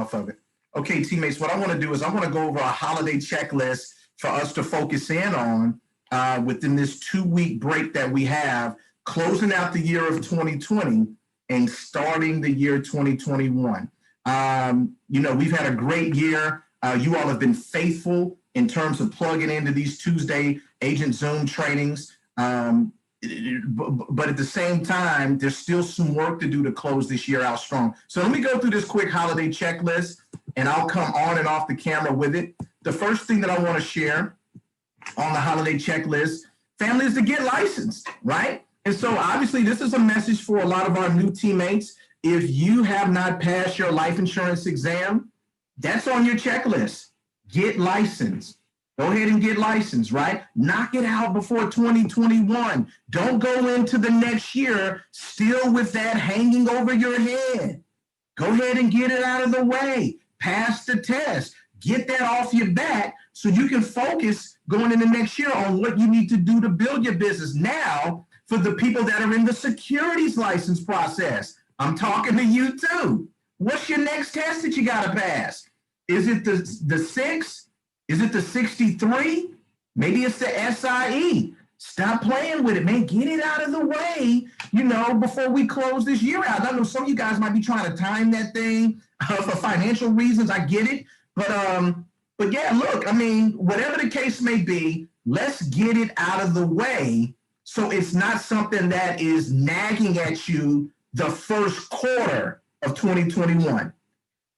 off of it. Okay, teammates, what I want to do is I want to go over a holiday checklist for us to focus in on within this 2-week break that we have, closing out the year of 2020 and starting the year 2021. We've had a great year. You all have been faithful in terms of plugging into these Tuesday Agent Zoom trainings. But at the same time, there's still some work to do to close this year out strong. So let me go through this quick holiday checklist, and I'll come on and off the camera with it. The first thing that I want to share on the holiday checklist, family, is to get licensed, right? And so obviously this is a message for a lot of our new teammates. If you have not passed your life insurance exam, that's on your checklist. Get licensed. Go ahead and get licensed, right? Knock it out before 2021. Don't go into the next year still with that hanging over your head. Go ahead and get it out of the way. Pass the test. Get that off your back so you can focus going into next year on what you need to do to build your business. Now, for the people that are in the securities license process, I'm talking to you too. What's your next test that you got to pass? Is it the 6? Is it the 63? Maybe it's the SIE. Stop playing with it, man. Get it out of the way, before we close this year out. I know some of you guys might be trying to time that thing for financial reasons. I get it. But yeah, look, whatever the case may be, let's get it out of the way so it's not something that is nagging at you the first quarter of 2021.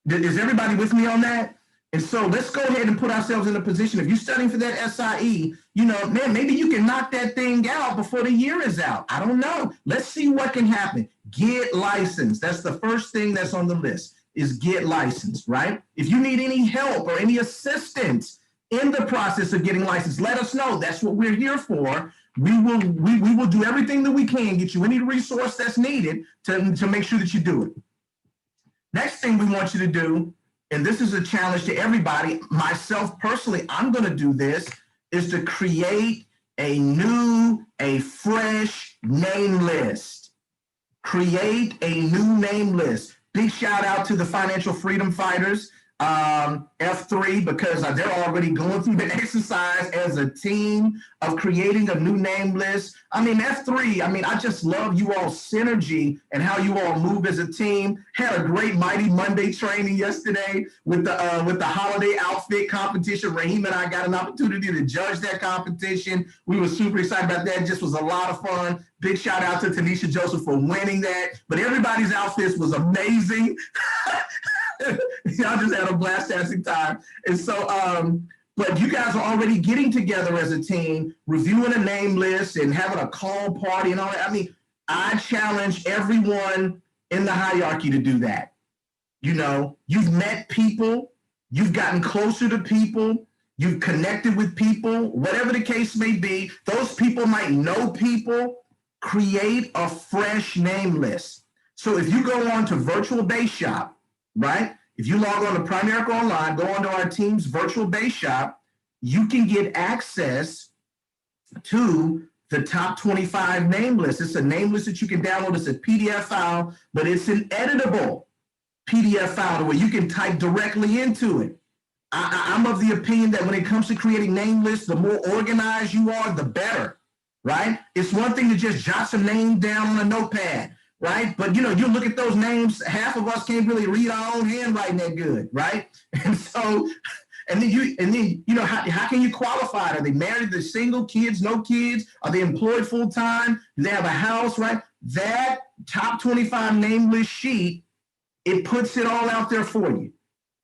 Is everybody with me on that? And so let's go ahead and put ourselves in a position. If you're studying for that SIE, maybe you can knock that thing out before the year is out. I don't know. Let's see what can happen. Get licensed. That's the first thing that's on the list, is get licensed, right? If you need any help or any assistance in the process of getting licensed, let us know. That's what we're here for. We will do everything that we can, get you any resource that's needed to make sure that you do it. Next thing we want you to do, and this is a challenge to everybody, myself personally, I'm going to do this, is to create a fresh name list. Create a new name list. Big shout out to the Financial Freedom Fighters, F3, because they're already going through the exercise as a team of creating a new name list. F3, I just love you all's synergy and how you all move as a team. Had a great Mighty Monday training yesterday with the holiday outfit competition. Raheem and I got an opportunity to judge that competition. We were super excited about that. It just was a lot of fun. Big shout out to Tanisha Joseph for winning that. But everybody's outfits was amazing. Y'all just had a blastastic time. And so, but you guys are already getting together as a team, reviewing a name list and having a call party and all that. I challenge everyone in the hierarchy to do that. You've met people, you've gotten closer to people, you've connected with people, whatever the case may be. Those people might know people. Create a fresh name list. So if you go on to Virtual Base Shop, right? If you log on to Primerica Online, go onto our team's virtual base shop, you can get access to the top 25 name list. It's a name list that you can download. It's a PDF file, but it's an editable PDF file where you can type directly into it. I'm of the opinion that when it comes to creating name lists, the more organized you are, the better, right? It's one thing to just jot some names down on a notepad, right? But you look at those names, half of us can't really read our own handwriting that good, right? And so, and then how can you qualify? Are they married? Are they single? Kids? No kids? Are they employed full time? Do they have a house, right? That top 25 name list sheet, it puts it all out there for you.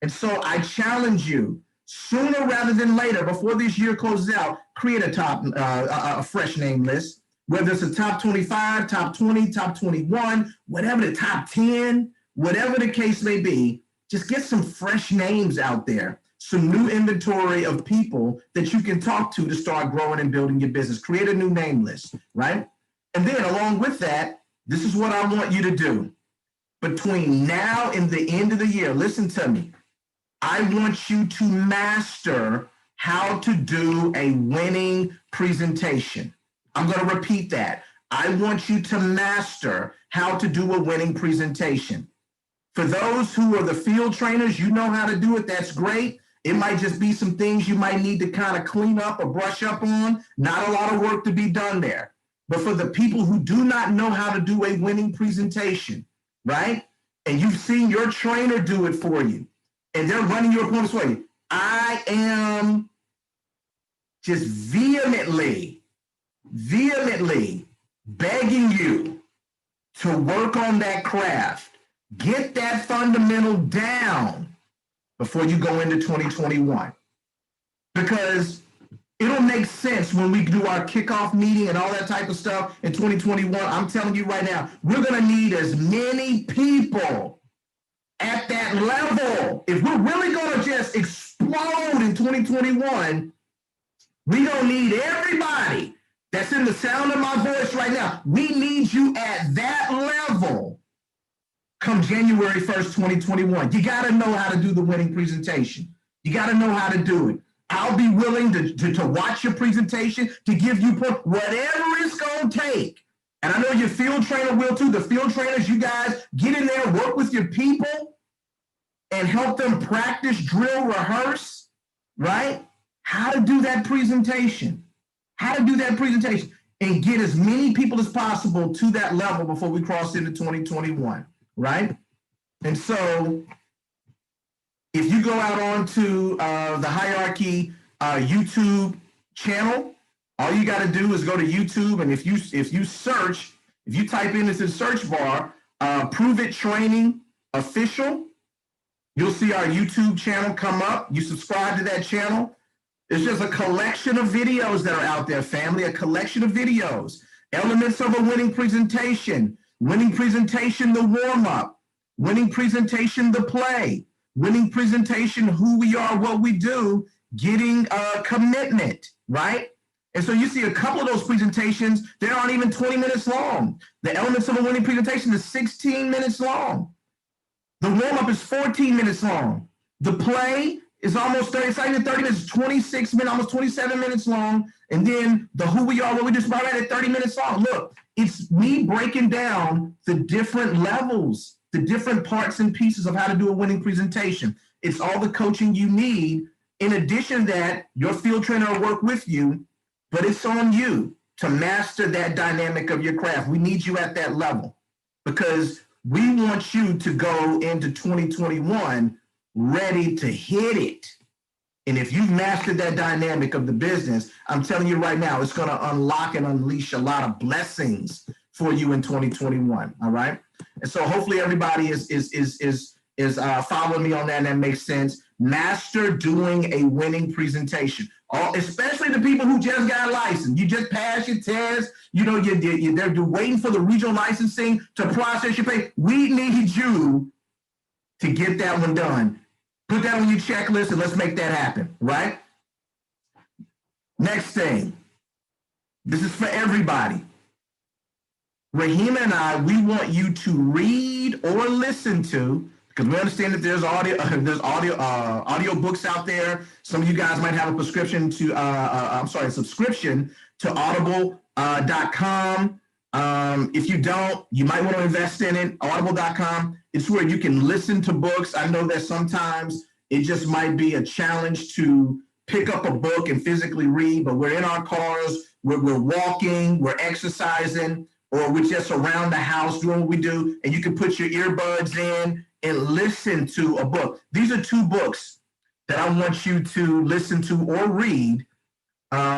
And so I challenge you, sooner rather than later, before this year closes out, create a fresh name list. Whether it's a top 25, top 20, top 21, whatever the top 10, whatever the case may be, just get some fresh names out there, some new inventory of people that you can talk to start growing and building your business. Create a new name list, right? And then along with that, this is what I want you to do. Between now and the end of the year, listen to me. I want you to master how to do a winning presentation. I'm going to repeat that. I want you to master how to do a winning presentation. For those who are the field trainers, you know how to do it. That's great. It might just be some things you might need to kind of clean up or brush up on. Not a lot of work to be done there. But for the people who do not know how to do a winning presentation, right? And you've seen your trainer do it for you, and they're running your opponents for you. I am just vehemently begging you to work on that craft. Get that fundamental down before you go into 2021. Because it'll make sense when we do our kickoff meeting and all that type of stuff in 2021. I'm telling you right now, we're going to need as many people at that level. If we're really going to just explode in 2021, we don't need everybody that's in the sound of my voice right now. We need you at that level come January 1st, 2021. You got to know how to do the winning presentation. You got to know how to do it. I'll be willing to watch your presentation, to give you whatever it's going to take. And I know your field trainer will too. The field trainers, you guys get in there, work with your people and help them practice, drill, rehearse, right? How to do that presentation, and get as many people as possible to that level before we cross into 2021, right? And so if you go out onto the Hierarchy YouTube channel, all you got to do is go to YouTube, and if you type in this in search bar, Prove It Training Official, you'll see our YouTube channel come up. You subscribe to that channel. It's just a collection of videos that are out there, family, a collection of videos, elements of a winning presentation, the warm-up, winning presentation, the play, winning presentation, who we are, what we do, getting a commitment, right? And so you see a couple of those presentations, they aren't even 20 minutes long. The elements of a winning presentation is 16 minutes long. The warm-up is 14 minutes long. The play is almost 30 minutes, 26 minutes, almost 27 minutes long. And then the who we are, what we do, is about right at 30 minutes long. Look, it's me breaking down the different levels, the different parts and pieces of how to do a winning presentation. It's all the coaching you need. In addition to that, your field trainer will work with you, but it's on you to master that dynamic of your craft. We need you at that level because we want you to go into 2021 ready to hit it. And if you've mastered that dynamic of the business, I'm telling you right now, it's going to unlock and unleash a lot of blessings for you in 2021. All right. And so hopefully everybody is following me on that, and that makes sense. Master doing a winning presentation. Especially the people who just got licensed. You just passed your test. You know, they're waiting for the regional licensing to process your pay. We need you to get that one done. Put that on your checklist and let's make that happen, right? Next thing. This is for everybody. Rahima and I, we want you to read or listen to, because we understand that there's audio books out there. Some of you guys might have a subscription to audible.com. If you don't, you might want to invest in it. Audible.com. It's where you can listen to books. I know that sometimes it just might be a challenge to pick up a book and physically read, but we're in our cars, we're walking, we're exercising, or we're just around the house doing what we do, and you can put your earbuds in and listen to a book. These are two books that I want you to listen to or read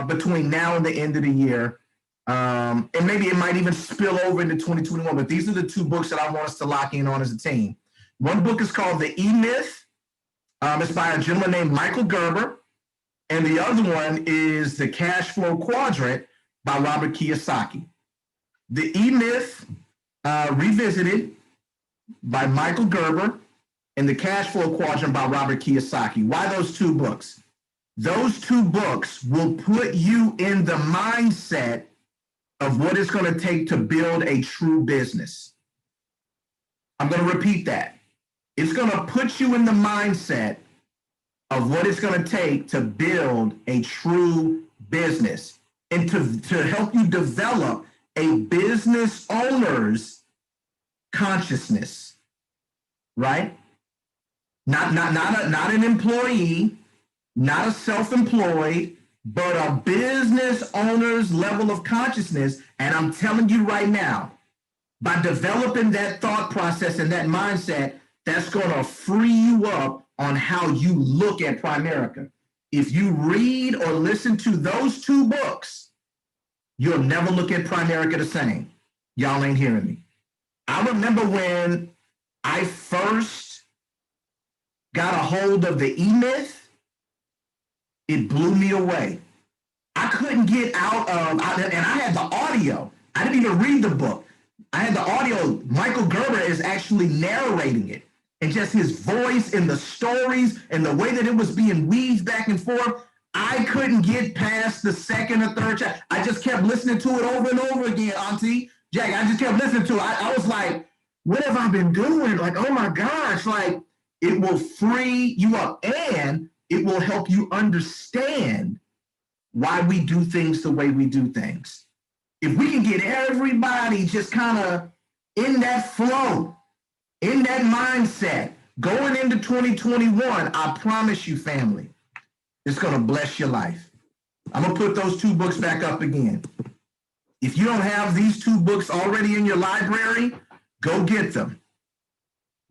between now and the end of the year. And maybe it might even spill over into 2021, but these are the two books that I want us to lock in on as a team. One book is called The E-Myth. It's by a gentleman named Michael Gerber. And the other one is The Cash Flow Quadrant by Robert Kiyosaki. The E-Myth Revisited by Michael Gerber and The Cash Flow Quadrant by Robert Kiyosaki. Why those two books? Those two books will put you in the mindset of what it's going to take to build a true business. I'm going to repeat that. It's going to put you in the mindset of what it's going to take to build a true business and to help you develop a business owner's consciousness. right? Not an employee, not a self-employed, but a business owner's level of consciousness. And I'm telling you right now, by developing that thought process and that mindset, that's going to free you up on how you look at Primerica. If you read or listen to those two books, you'll never look at Primerica the same. Y'all ain't hearing me. I remember when I first got a hold of the E-Myth, it blew me away. I couldn't get out of, and I had the audio. I didn't even read the book. I had the audio. Michael Gerber is actually narrating it. And just his voice and the stories and the way that it was being weaved back and forth, I couldn't get past the second or third chapter. I just kept listening to it over and over again, Auntie Jack. I just kept listening to it. I was like, what have I been doing? Like, oh my gosh, like it will free you up and it will help you understand why we do things the way we do things. If we can get everybody just kind of in that flow, in that mindset, going into 2021, I promise you, family, it's going to bless your life. I'm going to put those two books back up again. If you don't have these two books already in your library, go get them.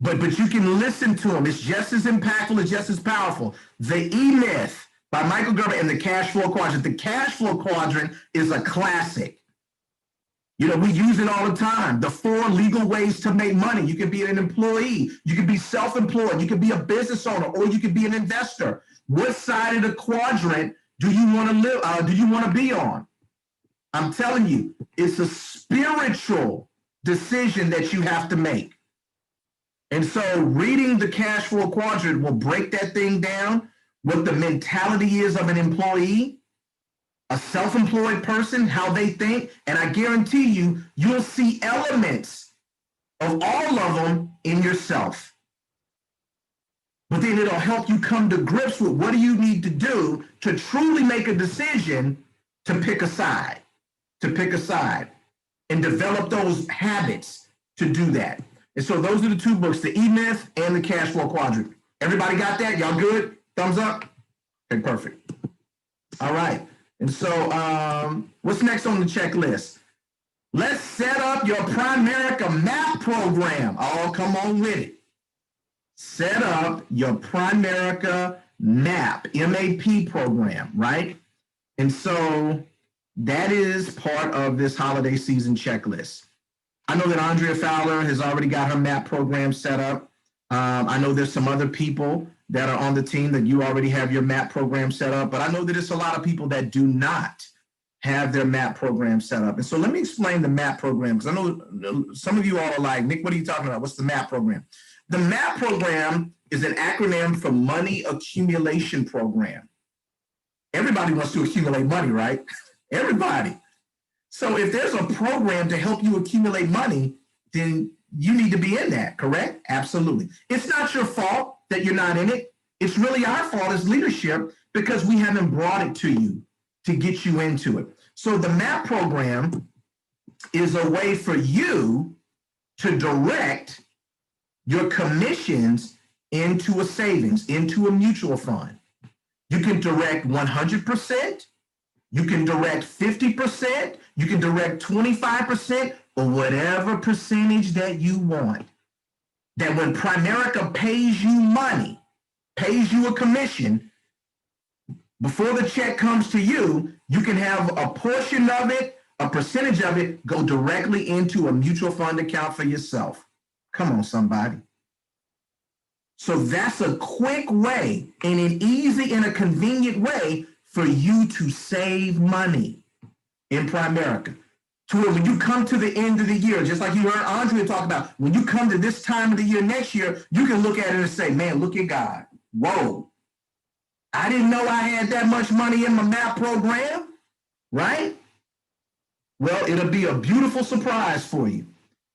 But you can listen to them. It's just as impactful, it's just as powerful. The E-Myth by Michael Gerber and the Cash Flow Quadrant. The Cash Flow Quadrant is a classic. You know, we use it all the time. The 4 legal ways to make money. You can be an employee. You can be self-employed. You can be a business owner, or you can be an investor. What side of the quadrant do you want to live? Do you want to be on? I'm telling you, it's a spiritual decision that you have to make. And so reading the Cash Flow Quadrant will break that thing down, what the mentality is of an employee, a self-employed person, how they think, and I guarantee you, you'll see elements of all of them in yourself. But then it'll help you come to grips with what do you need to do to truly make a decision to pick a side, and develop those habits to do that. And so those are the two books, the E-Myth and the Cash Flow Quadrant. Everybody got that? Y'all good? Thumbs up? Okay, perfect. All right. And so what's next on the checklist? Let's set up your Primerica Map Program. Oh, come on with it. Set up your Primerica Map, MAP program, right? And so that is part of this holiday season checklist. I know that Andrea Fowler has already got her MAP program set up. I know there's some other people that are on the team that you already have your MAP program set up, but I know that it's a lot of people that do not have their MAP program set up. And so let me explain the MAP program, because I know some of you all are like, Nick, what are you talking about? What's the MAP program? The MAP program is an acronym for Money Accumulation Program. Everybody wants to accumulate money, right? Everybody. So if there's a program to help you accumulate money, then you need to be in that, correct? Absolutely. It's not your fault that you're not in it. It's really our fault as leadership because we haven't brought it to you to get you into it. So the MAP program is a way for you to direct your commissions into a savings, into a mutual fund. You can direct 100%, you can direct 50%, you can direct 25%, or whatever percentage that you want. That when Primerica pays you money, pays you a commission, before the check comes to you, you can have a portion of it, a percentage of it, go directly into a mutual fund account for yourself. Come on, somebody. So that's a quick way and an easy and a convenient way for you to save money in Primerica. To where when you come to the end of the year, just like you heard Andrea talk about, when you come to this time of the year next year, you can look at it and say, man, look at God. Whoa. I didn't know I had that much money in my MAP program, right? Well, it'll be a beautiful surprise for you.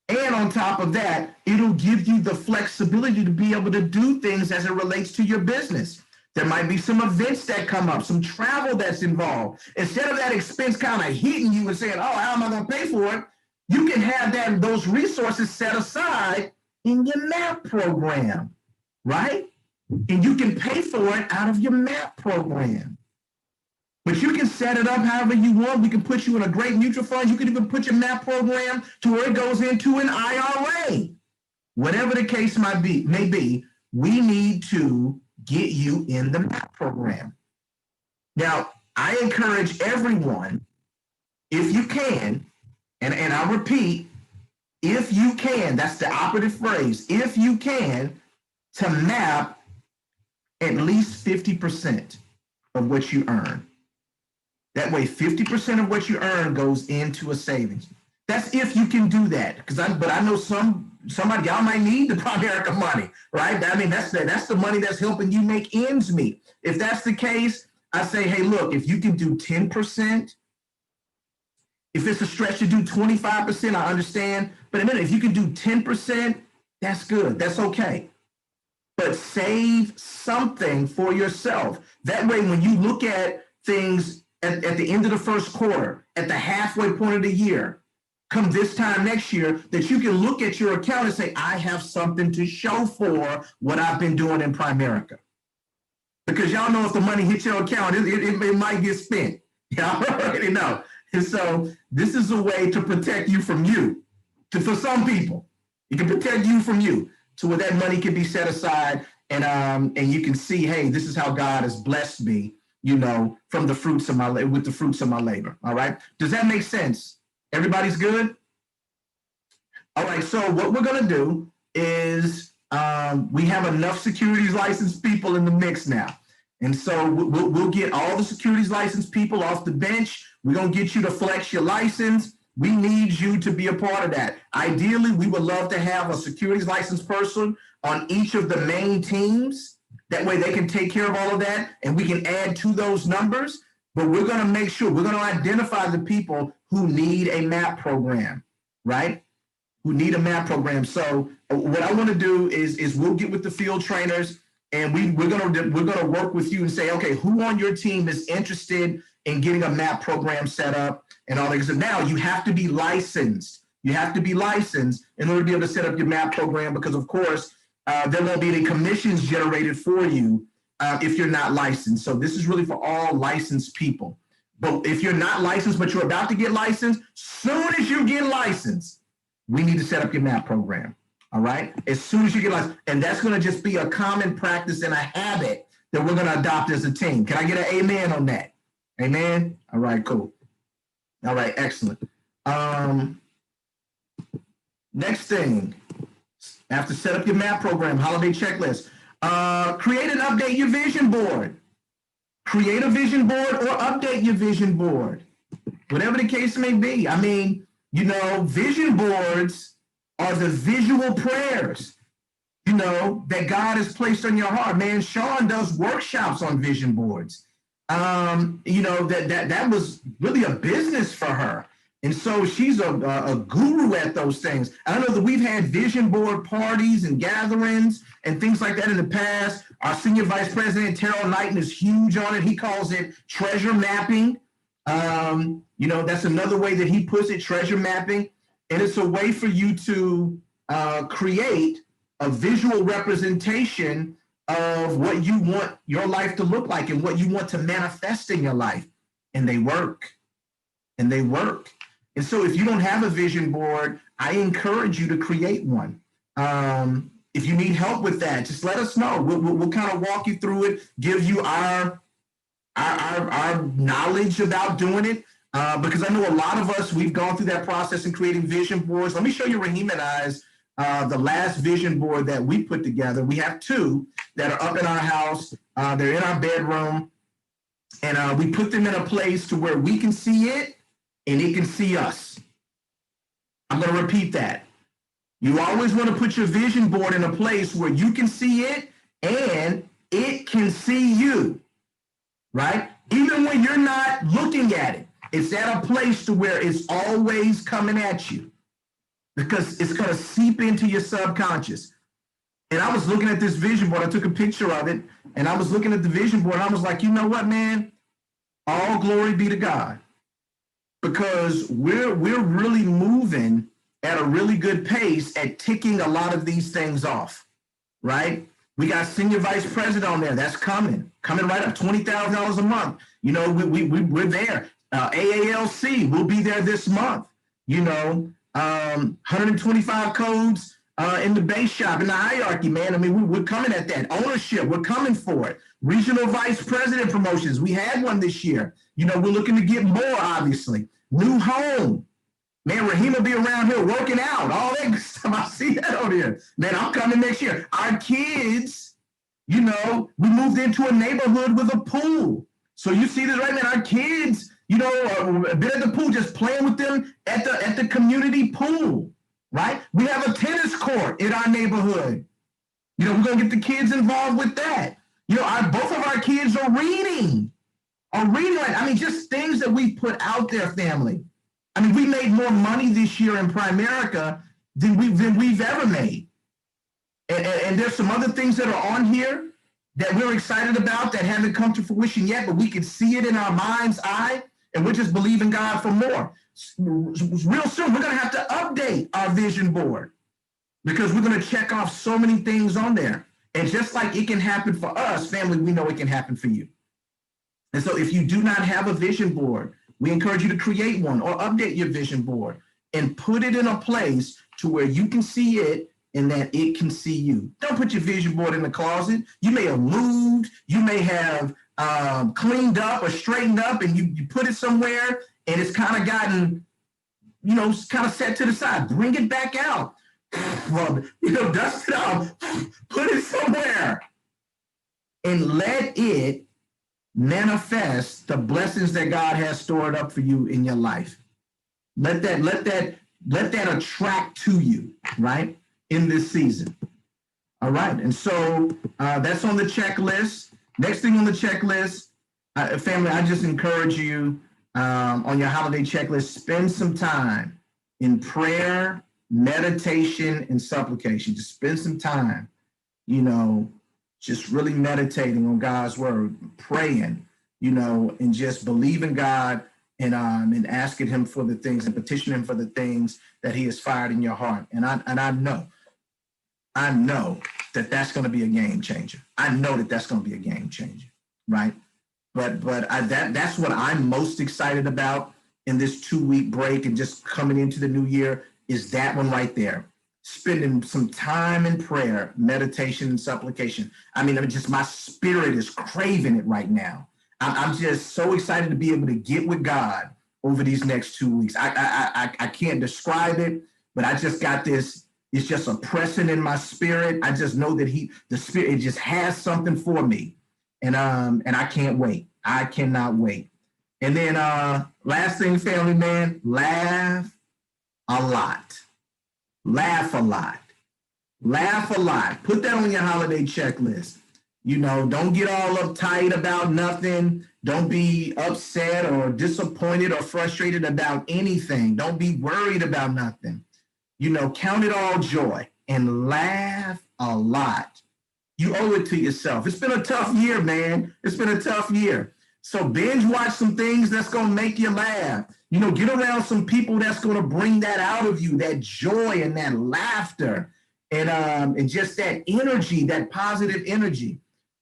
And on top of that, it'll give you the flexibility to be able to do things as it relates to your business. There might be some events that come up, some travel that's involved. Instead of that expense kind of hitting you and saying, oh, how am I going to pay for it? You can have those resources set aside in your MAP program, right? And you can pay for it out of your MAP program. But you can set it up however you want. We can put you in a great mutual fund. You can even put your MAP program to where it goes into an IRA. Whatever the case may be, we need to get you in the MAP program. Now, I encourage everyone, if you can, and I'll repeat, if you can, that's the operative phrase, if you can, to map at least 50% of what you earn. That way, 50% of what you earn goes into a savings. That's if you can do that. But I know somebody, y'all might need the Primerica money, right? I mean, that's the money that's helping you make ends meet. If that's the case, I say, hey, look, if you can do 10%, if it's a stretch to do 25%, I understand. But a minute, if you can do 10%, that's good. That's okay. But save something for yourself. That way, when you look at things at the end of the first quarter, at the halfway point of the year, come this time next year, that you can look at your account and say, I have something to show for what I've been doing in Primerica. Because y'all know if the money hits your account, it might get spent. Y'all already know. And so this is a way to protect you from you. For some people, it can protect you from you to where that money can be set aside and you can see, hey, this is how God has blessed me, from the fruits of with the fruits of my labor. All right. Does that make sense? Everybody's good? All right. So what we're going to do is we have enough securities licensed people in the mix now. And so we'll get all the securities licensed people off the bench. We're going to get you to flex your license. We need you to be a part of that. Ideally, we would love to have a securities licensed person on each of the main teams. That way they can take care of all of that and we can add to those numbers. But we're going to make sure, we're going to identify the people who need a MAP program, right? Who need a MAP program. So what I want to do is we'll get with the field trainers and we're gonna work with you and say, okay, who on your team is interested in getting a MAP program set up and all that. So now you have to be licensed. You have to be licensed in order to be able to set up your MAP program because, of course, there won't be any commissions generated for you if you're not licensed. So this is really for all licensed people. But if you're not licensed, but you're about to get licensed, soon as you get licensed, we need to set up your MAP program. All right. As soon as you get licensed, and that's going to just be a common practice and a habit that we're going to adopt as a team. Can I get an amen on that? Amen. All right, cool. All right, excellent. Next thing, after set up your MAP program, holiday checklist, create and update your vision board. Create a vision board or update your vision board, whatever the case may be. I mean, vision boards are the visual prayers, that God has placed on your heart. Man, Sean does workshops on vision boards. That was really a business for her. And so she's a guru at those things. I know that we've had vision board parties and gatherings and things like that in the past. Our senior vice president, Terrell Knighton, is huge on it. He calls it treasure mapping. That's another way that he puts it, treasure mapping. And it's a way for you to create a visual representation of what you want your life to look like and what you want to manifest in your life. And they work. And And so if you don't have a vision board, I encourage you to create one. If you need help with that, just let us know. We'll kind of walk you through it, give you our knowledge about doing it. Because I know a lot of us, we've gone through that process in creating vision boards. Let me show you, Raheem and I's, the last vision board that we put together. We have two that are up in our house. They're in our bedroom. And we put them in a place to where we can see it and it can see us. I'm going to repeat that. You always want to put your vision board in a place where you can see it and it can see you, right? Even when you're not looking at it. It's at a place to where it's always coming at you because it's going to seep into your subconscious. And I was looking at this vision board. I took a picture of it and I was looking at the vision board and I was like, you know what, man? All glory be to God because we're really moving at a really good pace at ticking a lot of these things off, right? We got senior vice president on there. That's coming right up, $20,000 a month. You know, we're there. AALC will be there this month. You know, 125 codes in the base shop, in the hierarchy, man. I mean, we're coming at that. Ownership, we're coming for it. Regional vice president promotions, we had one this year. You know, we're looking to get more, obviously. New home. Man, Raheem will be around here working out, all that good stuff. I see that on here. Man, I'm coming next year. Our kids, you know, we moved into a neighborhood with a pool. So you see this right now. Our kids, you know, been at the pool, just playing with them at the community pool, right? We have a tennis court in our neighborhood. You know, we're gonna get the kids involved with that. You know, both of our kids are reading. I mean, just things that we put out there, family. I mean, we made more money this year in Primerica than we've ever made. And there's some other things that are on here that we're excited about that haven't come to fruition yet, but we can see it in our mind's eye, and we're just believing God for more. Real soon, we're going to have to update our vision board because we're going to check off so many things on there. And just like it can happen for us, family, we know it can happen for you. And so if you do not have a vision board, we encourage you to create one or update your vision board and put it in a place to where you can see it and that it can see you. Don't put your vision board in the closet. You may have moved, you may have cleaned up or straightened up, and you put it somewhere and it's kind of gotten, you know, kind of set to the side. Bring it back out. Well, you know, dust it off, put it somewhere and let it manifest the blessings that God has stored up for you in your life. Let that attract to you, right, in this season. All right, and so that's on the checklist. Next thing on the checklist, family, I just encourage you on your holiday checklist, spend some time in prayer, meditation, and supplication. Just spend some time, you know, just really meditating on God's word, praying, you know, and just believing God and asking him for the things and petitioning him for the things that he has fired in your heart. And I know that that's going to be a game changer. I know that that's going to be a game changer, right? But that's what I'm most excited about in this 2-week break and just coming into the new year is that one right there. Spending some time in prayer, meditation, and supplication. I mean, just my spirit is craving it right now. I'm just so excited to be able to get with God over these next 2 weeks. I can't describe it, but I just got this. It's just a pressing in my spirit. I just know that the spirit, it just has something for me, and I can't wait. I cannot wait. And then last thing, family, man, laugh a lot. Laugh a lot. Laugh a lot. Put that on your holiday checklist. You know, don't get all uptight about nothing. Don't be upset or disappointed or frustrated about anything. Don't be worried about nothing. You know, count it all joy and laugh a lot. You owe it to yourself. It's been a tough year, man. It's been a tough year. So binge watch some things that's going to make you laugh. You know, get around some people that's going to bring that out of you, that joy and that laughter and just that energy, that positive energy.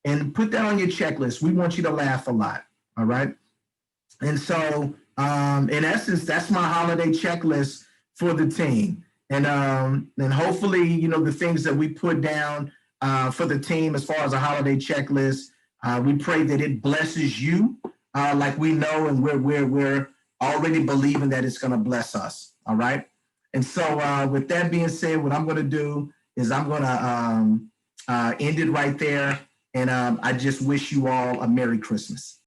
And put that on your checklist. We want you to laugh a lot, all right? And so, in essence, that's my holiday checklist for the team. And hopefully, you know, the things that we put down for the team as far as a holiday checklist, we pray that it blesses you like we know, and we're already believing that it's going to bless us. All right. And so with that being said, what I'm going to do is I'm going to end it right there. And I just wish you all a Merry Christmas.